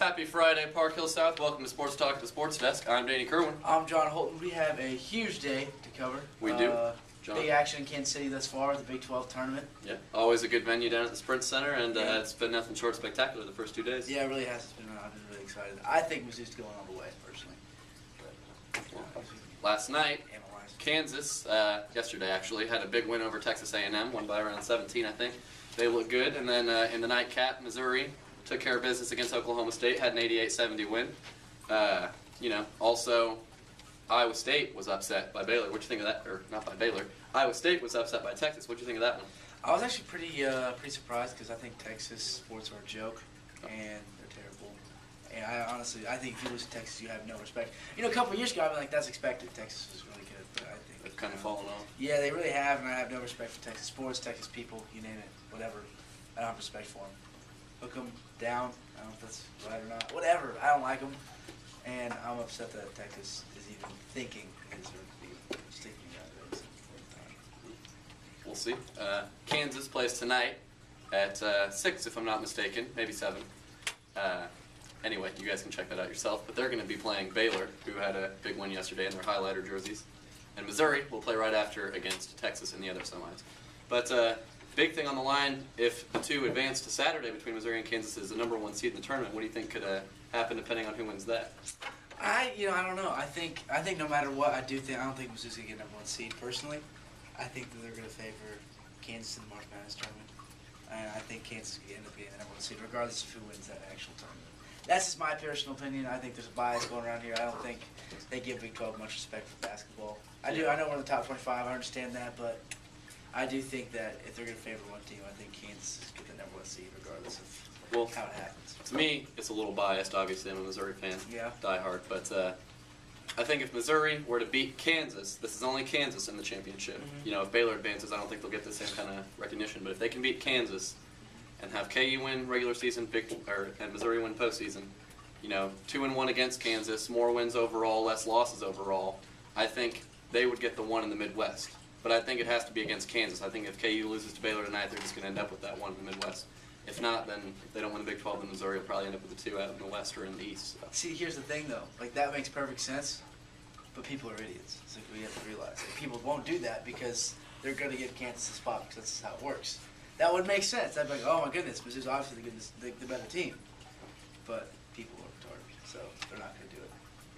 Happy Friday, Park Hill South. Welcome to Sports Talk at the Sports Desk. I'm Danny Kerwin. I'm John Holden. We have a huge day to cover. We do. John. Big action in Kansas City thus far, the Big 12 tournament. Yeah, always a good venue down at the Sprint Center, and it's been nothing short of spectacular the first 2 days. Yeah, it really has. I've been really excited. I think Mizzou's going all the way, personally. Last night, Kansas, yesterday actually, had a big win over Texas A&M, won by around 17, I think. They look good, and then in the nightcap, Missouri took care of business against Oklahoma State, had an 88-70 win. Also, Iowa State was upset by Baylor. What'd you think of that? Or not by Baylor. Iowa State was upset by Texas. What'd you think of that one? I was actually pretty surprised because I think Texas sports are a joke, and they're terrible. And I think if you lose to Texas, you have no respect. You know, a couple of years ago, I'd be like, that's expected. Texas was really good, but I think they've kind of fallen off. Yeah, they really have, and I have no respect for Texas sports, Texas people, you name it, whatever. I don't have respect for them. Hook them down. I don't know if that's right or not. Whatever. I don't like them, and I'm upset that Texas is even thinking they deserve to be sticking out of it. We'll see. Kansas plays tonight at 6, if I'm not mistaken, maybe 7. Anyway, you guys can check that out yourself. But they're going to be playing Baylor, who had a big win yesterday in their highlighter jerseys. And Missouri will play right after against Texas in the other semis. But big thing on the line, if the two advance to Saturday between Missouri and Kansas is the #1 seed in the tournament, what do you think could happen depending on who wins that? I don't know. I think no matter what, I don't think Missouri's going to get #1 seed personally. I think that they're going to favor Kansas in the March Madness tournament. And I think Kansas will end up getting the #1 seed regardless of who wins that actual tournament. That's just my personal opinion. I think there's a bias going around here. I don't think they give Big 12 much respect for basketball. I know we're in the top 25. I understand that, but I do think that if they're going to favor one team, I think Kansas get the #1 seed regardless of how it happens. To me, it's a little biased. Obviously, I'm a Missouri fan. Yeah. Die hard. But I think if Missouri were to beat Kansas, this is only Kansas in the championship. Mm-hmm. You know, if Baylor advances, I don't think they'll get the same kind of recognition. But if they can beat Kansas and have KU win regular season and Missouri win postseason, 2-1 against Kansas, more wins overall, less losses overall, I think they would get the one in the Midwest. But I think it has to be against Kansas. I think if KU loses to Baylor tonight, they're just going to end up with that one in the Midwest. If not, then if they don't win the Big 12, then Missouri will probably end up with the 2 out in the West or in the East. So. See, here's the thing, though. Like, that makes perfect sense, but people are idiots. It's like we have to realize. Like, people won't do that because they're going to give Kansas a spot because that's how it works. That would make sense. I'd be like, oh, my goodness, Mizzou's obviously the better team. But people are retarded, so they're not going to do it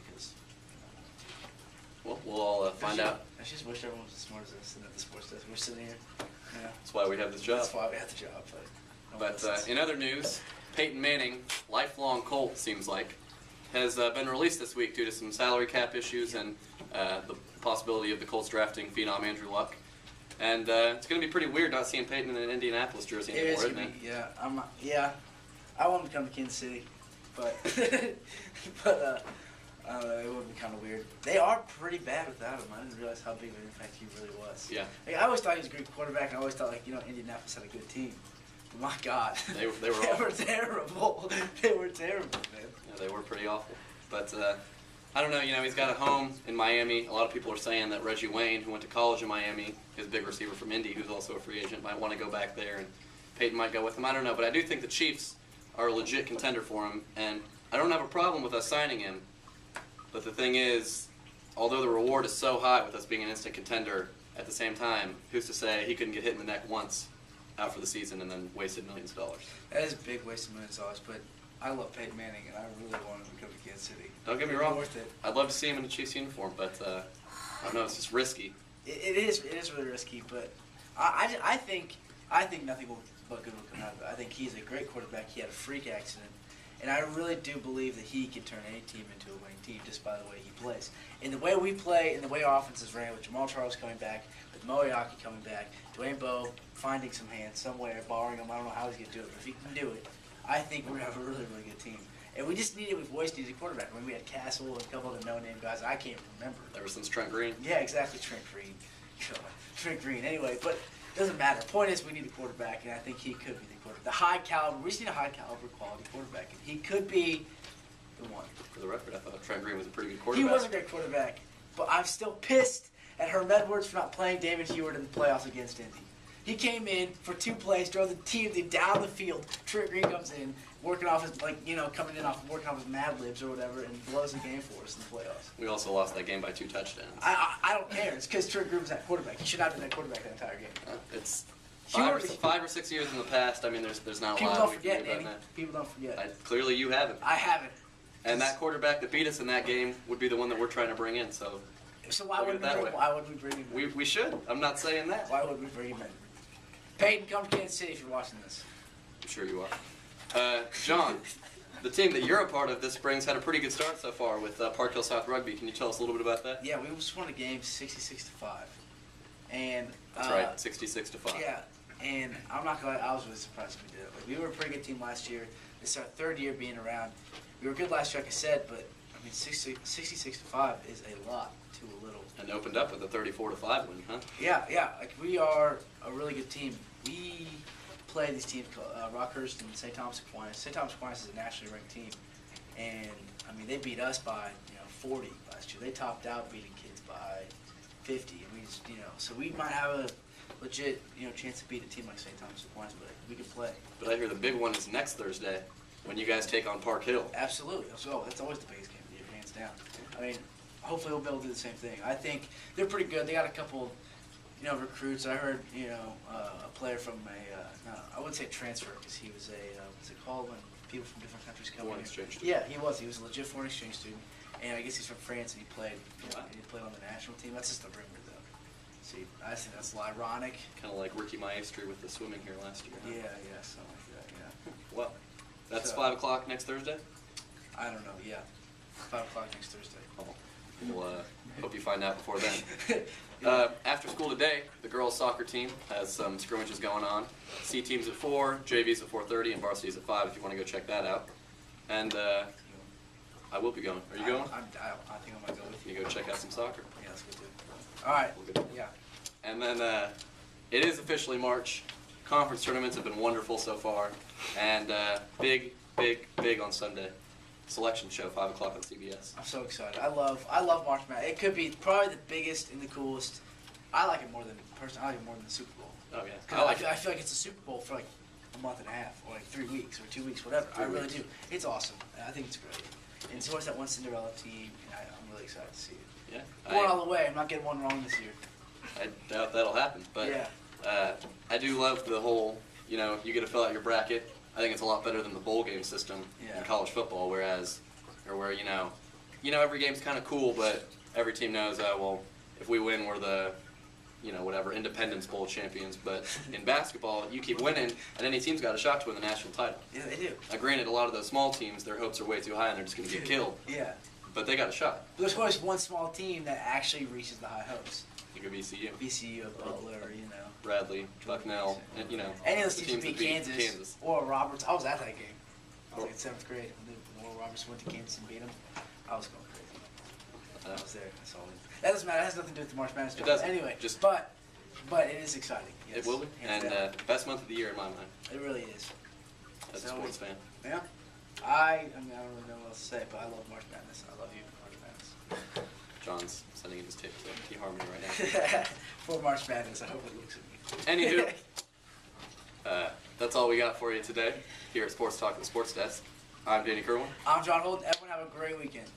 because... Well, we'll all find out. I just wish everyone was as smart as us sitting at the sports desk. We're sitting here. Yeah. That's why we have this job. That's why we have the job. But in other news, Peyton Manning, lifelong Colt seems like, has been released this week due to some salary cap issues and the possibility of the Colts drafting phenom Andrew Luck. And it's going to be pretty weird not seeing Peyton in an Indianapolis jersey anymore, isn't it? Yeah. I want him to come to Kansas City, but I don't know, it would be kind of weird. They are pretty bad without him. I didn't realize how big of an impact he really was. Yeah. Like, I always thought he was a great quarterback, and I always thought, Indianapolis had a good team. But my God. They were terrible. They were terrible, man. Yeah, they were pretty awful. But I don't know, he's got a home in Miami. A lot of people are saying that Reggie Wayne, who went to college in Miami, his big receiver from Indy, who's also a free agent, might want to go back there, and Peyton might go with him. I don't know, but I do think the Chiefs are a legit contender for him, and I don't have a problem with us signing him. But the thing is, although the reward is so high with us being an instant contender, at the same time, who's to say he couldn't get hit in the neck once out for the season and then wasted millions of dollars? That is a big waste of millions of dollars, but I love Peyton Manning, and I really want him to come to Kansas City. Don't get me wrong. Worth it. I'd love to see him in a Chiefs uniform, but I don't know, it's just risky. It is really risky, but I think nothing but good will come out of it. I think he's a great quarterback. He had a freak accident. And I really do believe that he can turn any team into a winning team just by the way he plays. And the way we play and the way our offense is ran, with Jamal Charles coming back, with Moeaki coming back, Dwayne Bowe finding some hands somewhere, barring him. I don't know how he's going to do it, but if he can do it, I think we're going to have a really, really good team. And we've always needed a quarterback. I mean, we had Castle and a couple of the no-name guys I can't remember. Ever since Trent Green? Yeah, exactly, Trent Green. Trent Green. Anyway, but it doesn't matter. Point is, we need a quarterback, and I think he could be the quarterback. The high caliber. We just need a high caliber quality quarterback, and he could be the one. For the record, I thought Trent Green was a pretty good quarterback. He was a great quarterback, but I'm still pissed at Herm Edwards for not playing David Heward in the playoffs against Indy. He came in for 2 plays, drove the team down the field. Trent Green comes in, working off his coming in off working off his Mad Libs or whatever, and blows the game for us in the playoffs. We also lost that game by 2 touchdowns. I don't care. It's because Trent Groove's that quarterback. He should not have been that quarterback that entire game. It's 5 or 6 years in the past. I mean, there's not a People lot don't we can do forget, about Danny. that. People don't forget. Clearly, you haven't. I haven't. And that quarterback that beat us in that game would be the one that we're trying to bring in. So why look would at it that way. why would we bring him in? we should. I'm not saying that. Why would we bring him in? Peyton, come to Kansas City if you're watching this. I'm sure you are. John, the team that you're a part of this spring's had a pretty good start so far with Park Hill South Rugby. Can you tell us a little bit about that? Yeah, we just won a game 66-5. And That's right, 66-5. Yeah, and I'm not gonna lie, I was really surprised we did it. Like, we were a pretty good team last year. It's our 3rd year being around. We were good last year, like I said, but I mean, 66-5 is a lot to a little. And opened up with a 34-5 win, huh? Yeah. Like, we are a really good team. We play these teams called Rockhurst and St. Thomas Aquinas. St. Thomas Aquinas is a nationally ranked team, and I mean, they beat us by 40 last year. They topped out beating kids by 50, and we just, so we might have a legit chance to beat a team like St. Thomas Aquinas, but we can play. But I hear the big one is next Thursday when you guys take on Park Hill. Absolutely. So that's always the biggest game of the year, hands down. I mean, hopefully we'll be able to do the same thing. I think they're pretty good. They got a couple, recruits. I heard, a player from I wouldn't say transfer because he was what's it called when people from different countries come Foreign in? exchange student. Yeah, he was. He was a legit foreign exchange student, and I guess he's from France and he played. Wow. He played on the national team. That's just a rumor, though. See, I think that's a little ironic. Kind of like Ricky Maestri with the swimming here last year. Huh? Yeah, something like that. Yeah. Well, that's So- 5 o'clock next Thursday? I don't know. Yeah, 5 o'clock next Thursday. Oh, we'll hope you find out before then. Yeah. After school today, the girls' soccer team has some scrimmages going on. C team's at 4, JV's at 4:30, and varsity's at 5 if you want to go check that out. And I will be going. Are you going? I think I might go with you. You go check out some soccer. Yeah, let's go do it. All right. We'll go. Yeah. And then it is officially March. Conference tournaments have been wonderful so far. And big on Sunday. Selection show, 5 o'clock on CBS. I'm so excited. I love March Madness. It could be probably the biggest and the coolest. I like it more than the Super Bowl. Oh, yeah. 'Cause I feel like it's a Super Bowl for like a month and a half, or like 3 weeks, or 2 weeks, whatever. I really do. It's awesome. I think it's great. And it's always that one Cinderella team, and I'm really excited to see it. Yeah. Going all the way. I'm not getting one wrong this year. I doubt that'll happen. But Yeah. I do love the whole, you get to fill out your bracket. I think it's a lot better than the bowl game system Yeah. in college football, where every game's kind of cool, but every team knows, well, if we win, we're the, whatever, Independence Bowl champions. But in basketball, you keep winning, and any team's got a shot to win the national title. Yeah, they do. Now, granted, a lot of those small teams, their hopes are way too high, and they're just going to get killed. Yeah. But they got a shot. But there's always one small team that actually reaches the high hopes. It could be VCU, VCU, Butler, Bradley, Bucknell, and, Any of those the teams that beat Kansas, or Roberts. I was at that game. I was like in 7th grade when Oral Roberts went to Kansas and beat them. I was going crazy. I was there. That's all. That doesn't matter. It has nothing to do with the March Madness. It doesn't. Anyway, Just- but it is exciting. Yes. It will be. Hands And down. best month of the year in my mind, It really is. as a So- sports fan. Yeah. I don't really know what else to say, but I love March Madness. I love you, March Madness. John's sending in his tape to T Harmony right now. For March Madness, I hope it looks at me. Anywho, that's all we got for you today here at Sports Talk, the Sports Desk. I'm Danny Kerwin. I'm John Holden. Everyone have a great weekend.